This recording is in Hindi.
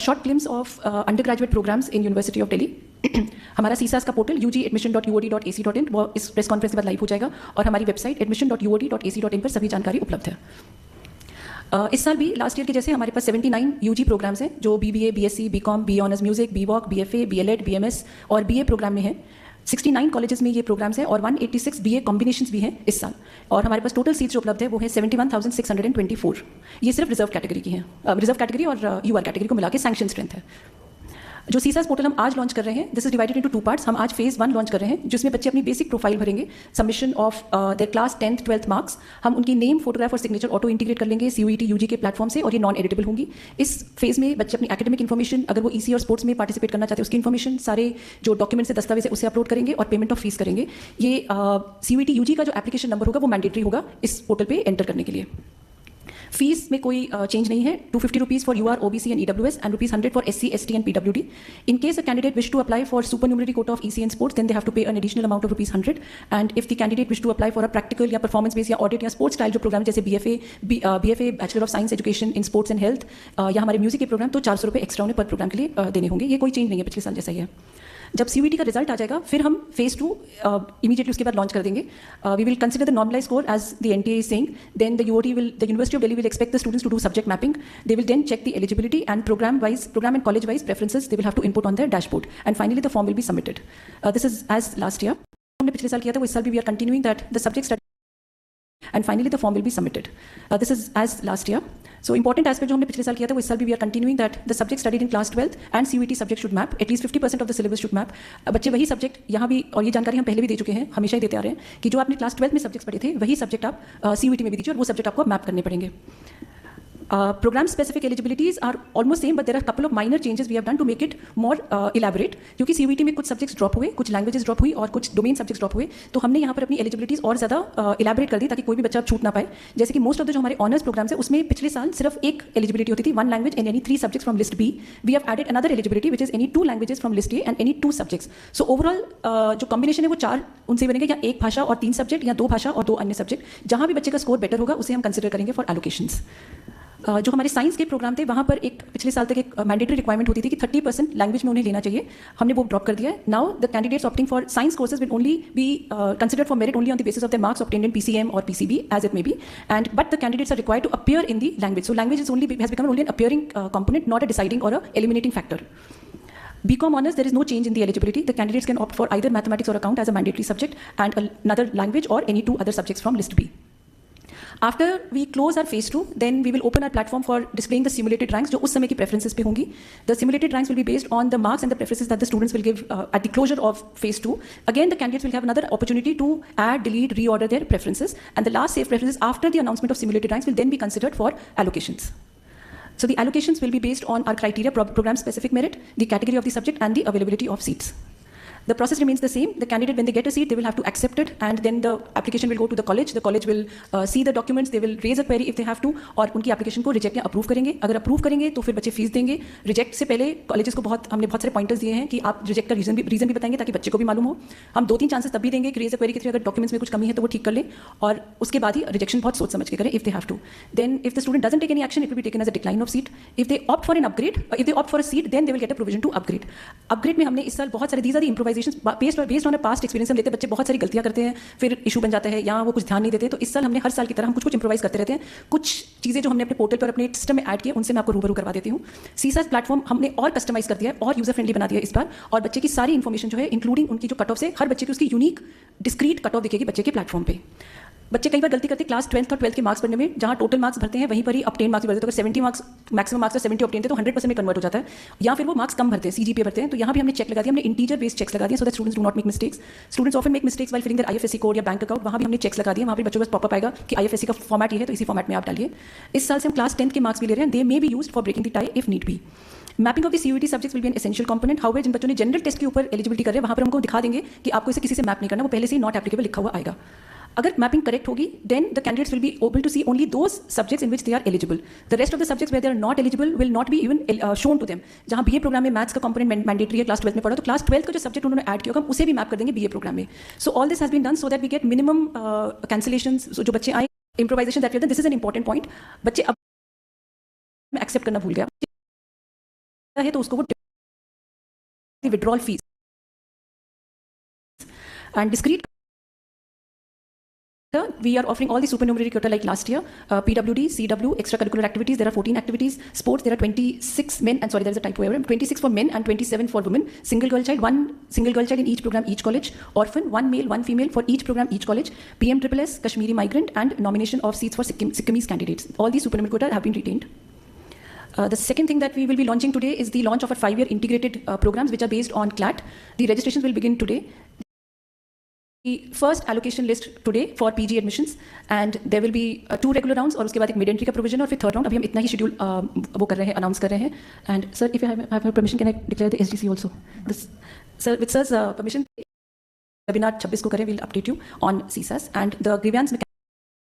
Short glimpse of undergraduate programs in University of Delhi. हमारा सीसास का पोर्टल ugadmission.uod.ac.in वो इस प्रेस कॉन्फ्रेंस के बाद लाइव हो जाएगा और हमारी वेबसाइट admission.uod.ac.in पर सभी जानकारी उपलब्ध है। इस साल भी लास्ट ईयर के जैसे हमारे पास 79 यूजी प्रोग्राम्स हैं जो BBA, BSc, BCom, BE honours music, BVOC, BFA, BLEd, BMS और BA प्रोग्राम में है। 69 कॉलेजेस में ये प्रोग्राम्स हैं और 186 BA कॉम्बिनेशंस भी हैं इस साल। और हमारे पास टोटल सीट्स जो उपलब्ध है वो है 71,624। ये सिर्फ रिजर्व कैटेगरी की हैं, रिजर्व कैटेगरी और UR कैटेगरी को मिला के सैंक्शन स्ट्रेंथ है। जो सीसास पोर्टल हम आज लॉन्च कर रहे हैं, this is divided into 2 parts. हम आज फेज 1 लॉन्च कर रहे हैं जिसमें बच्चे अपनी बेसिक प्रोफाइल भरेंगे, submission of their class 10th 12th marks. हम उनकी नेम, फोटोग्राफ और सिग्नेचर ऑटो इंटीग्रेट कर लेंगे CUET UG के प्लेटफॉर्म से और ये नॉन एडिटेबल होंगी। इस फेज में बच्चे अपनी एकेडमिक इन्फॉर्मेशन, अगर वो EC और स्पोर्ट्स में पार्टिसिपेट करना चाहते हैं उसकी इन्फॉर्मेशन, सारे जो डॉक्यूमेंट्स है, दस्तावेज है, उसे अपलोड करेंगे और पेमेंट ऑफ फीस करेंगे। ये CUET UG का जो एप्लीकेशन नंबर होगा वो मैंडेटरी होगा इस पोर्टल पे एंटर करने के लिए। फीस में कोई चेंज नहीं है। 250 rupees for UR, OBC and EWS and ₹100 for SC, ST and PWD. In case a candidate wish to apply for supernumerary quota of EC and sports, then they have to pay an additional amount of ₹100. And if the candidate wish to apply for a practical या performance based या audit या sports style जो प्रोग्राम जैसे BFA Bachelor of Science Education in Sports and Health या हमारे म्यूजिक के प्रोग्राम, तो ₹400 एक्स्ट्रा उन्हें पर प्रोग्राम के लिए देने होंगे। ये कोई चेंज नहीं है, पिछले साल जैसा ही है। जब CUET का रिजल्ट आ जाएगा फिर हम फेज 2 इमीडिएटली उसके बाद लॉन्च कर देंगे। We will consider the normalize score as the NTA is saying, then the University of Delhi will expect the students to do subject mapping. They will then check the eligibility and program and college wise preferences they will have to input on their dashboard and finally the form will be submitted. This is as last year. हमने पिछले साल किया था वो इस साल भी we are continuing that the subject study and finally the form will be submitted. This is as last year. So important aspect जो हमने पिछले साल किया था वो इस साल भी we are continuing that the subject studied in class 12th and CUET subject should map. At least 50% of the syllabus should map. बच्चे वही सब्जेक्ट यहाँ भी, और ये जानकारी हम पहले भी दे चुके हैं, हमेशा ही देते आ रहे हैं कि जो आपने क्लास 12th में सब्जेक्ट्स पढ़े थे वही सब्जेक्ट आप CUET में भी दीजिए और वो सब्जेक्ट आपको मैप करने पड़ेंगे। Program specific eligibilities are almost same, but there are a couple of minor changes we have done to make it more elaborate. क्योंकि CUET में कुछ सब्जेक्ट्स ड्रॉप हुए, कुछ लैंग्वेजेस ड्रॉप हुई और कुछ डोमेन सब्जेक्ट्स ड्रॉप हुए, तो हमने यहाँ पर अपनी एलिजिबिलिटीज और ज़्यादा इलेबोरेट कर दी ताकि कोई भी बच्चा छूट ना पाए। जैसे कि मोस्ट ऑफ द जो हमारे ऑनर्स प्रोग्राम्स है उसमें पिछले साल सिर्फ एक एलिजिबिलिटी होती थी, 1 language and any 3 subjects from list B. We have added another eligibility which is any 2 languages from list A and any 2 subjects. So overall जो कॉम्बिनेशन है वो 4 उनसे बनेंगे, या 1 भाषा और 3 सब्जेक्ट, या 2 भाषा और 2 अन्य सब्जेक्ट। जहाँ भी बच्चे का स्कोर बेटर होगा उसे हम कंसिडर करेंगे फॉर एलोकेशंस। जो हमारे साइंस के प्रोग्राम थे वहाँ पर एक पिछले साल तक एक मैंडेटरी रिक्वायरमेंट होती थी कि 30% लैंग्वेज में उन्हें लेना चाहिए, हमने वो ड्रॉप कर दिया है। Now the candidates opting for science courses will only be considered for merit only on the basis of the marks obtained in PCM और PCB as it may be, and but the candidates are required to appear in the language. So language is only has become only an appearing component, not a deciding or a eliminating factor. BCom honors, there is no change in the eligibility. The candidates can opt for either mathematics or account as a mandatory subject and another language or any 2 other subjects from list B. After we close our phase 2, then we will open our platform for displaying the simulated ranks जो उस समय की preferences पे होंगी. The simulated ranks will be based on the marks and the preferences that the students will give at the closure of phase 2. Again, the candidates will have another opportunity to add, delete, reorder their preferences, and the last save preferences after the announcement of simulated ranks will then be considered for allocations. So the allocations will be based on our criteria, program specific merit, the category of the subject and the availability of seats. The process remains the same. The candidate, when they get a seat, they will have to accept it, and then the application will go to the college. The college will see the documents. They will raise a query if they have to, और उनकी application को reject या approve करेंगे। अगर approve करेंगे तो फिर बच्चे फीस देंगे। Reject से पहले colleges को हमने बहुत सारे pointers दिए हैं कि आप reject का reason भी बताएंगे ताकि बच्चे को भी मालूम हो। हम 2-3 chances तब भी देंगे कि raise a query के थ्रू अगर documents में कुछ कमी है तो वो ठीक कर लें, और उसके बाद ही rejection बहुत सोच समझ के करें if they have to. Then if the student doesn't take any action, it will be taken as a decline of seat. If they opt for an upgrade, if they opt for a seat, then they will get a provision to upgrade. Upgrade में हमने इस साल बहुत सारे these are the improvisations based on a past experience हम लेते हैं। बच्चे बहुत सारी गलतियां करते हैं, फिर इशू बन जाता है या वो कुछ ध्यान नहीं देते, तो इस साल हमने हर साल की तरह हम कुछ इंप्रोवाइज करते रहते हैं। कुछ चीज़ें जो हमने अपने पोर्टल पर अपने सिस्टम में ऐड की उनसे मैं आपको रूबरू करवा देती हूँ। सीसास प्लेटफॉर्म हमने और कस्टमाइज कर दिया है और यूजर फ्रेंडली बना दिया इस बार, और बच्चे की सारी इन्फॉर्मेशन जो है इंक्लूडिंग उनकी जो कट ऑफ से, हर बच्चे की उसकी यूनिक डिस्क्रीट कट ऑफ दिखेगी बच्चे के प्लेटफॉर्म पे। बच्चे कई बार गलती करते हैं क्लास 10th और 12th के मार्क्स भरने में, जहाँ टोटल मार्क्स भरते हैं वहीं पर ही ऑब्टेन मार्क्स भरते हैं। तो अगर 70 मार्क्स मैक्सिमम मार्क्स 70 ऑब्टेन थे तो 100% में कन्वर्ट हो जाता है, या फिर वो मार्क्स कम भरते हैं, CGPA भरते हैं। तो यहाँ भी हमने चेक लगा दिया, हमने इंटीजर बेस्ड चेक्स लगा दिए so that students do not make mistakes. Students often make mistakes while filling their IFSC code या बैंक अकाउंट, वहाँ भी हमने चेक्स लगा दिए। वहाँ पर बच्चों को पॉपअप आएगा कि IFSC का फॉर्मेट ये है तो इसी फॉर्मेट में आप डालिए। इस साल से हम क्लास 10th के मार्क्स भी ले रहे हैं, they may be used for breaking the tie if need be. Mapping of the CUET subjects will be an essential component. However जिन बच्चों ने जनरल टेस्ट के ऊपर एलिजिबिलिटी कर रहे हैं वहाँ पर हमको दिखा देंगे कि आपको इसे किसी से मैप नहीं करना, वो पहले से ही नॉट एप्लीकेबल लिखा हुआ आएगा। अगर मैपिंग करेक्ट होगी then the candidates will be able to see only those subjects in which they are eligible. The rest of the subjects where they are not eligible will not be even shown to them. जहाँ BA प्रोग्राम में मैथ्स का कंपोनेंट मैंडेटरी है, क्लास 12th में पढ़ा, तो क्लास 12th का जो सब्जेक्ट उन्होंने ऐड किया हम उसे भी मैप कर देंगे BA प्रोग्राम में। So all this has been done so that we get minimum cancellations. So जो बच्चे आए, improvisation that we have done, this is an important point. बच्चे अब एक्सेप्ट करना भूल गया। है तो उसको वो withdrawal fees and discrete we are offering all the supernumerary quota like last year. PWD, CW, extracurricular activities. There are 14 activities. Sports, there are 26 men, and sorry, there is a typo here. 26 for men and 27 for women. Single girl child, one single girl child in each program, each college. Orphan, one male, one female for each program, each college. PMSS, Kashmiri migrant, and nomination of seats for Sikkimese candidates. All these supernumerary quota have been retained. The second thing that we will be launching today is the launch of our 5-year integrated programs which are based on CLAT. The registrations will begin today. The first allocation list today for PG admissions and there will be 2 regular rounds और उसके बाद एक mid entry का provision और फिर third round. अभी हम इतना ही schedule वो कर रहे हैं, announce कर रहे हैं. And sir, if I have your permission, can I declare the SGC also? This, sir, with sir's permission, webinar 26 को करें. We'll update you on CSAS and the grievance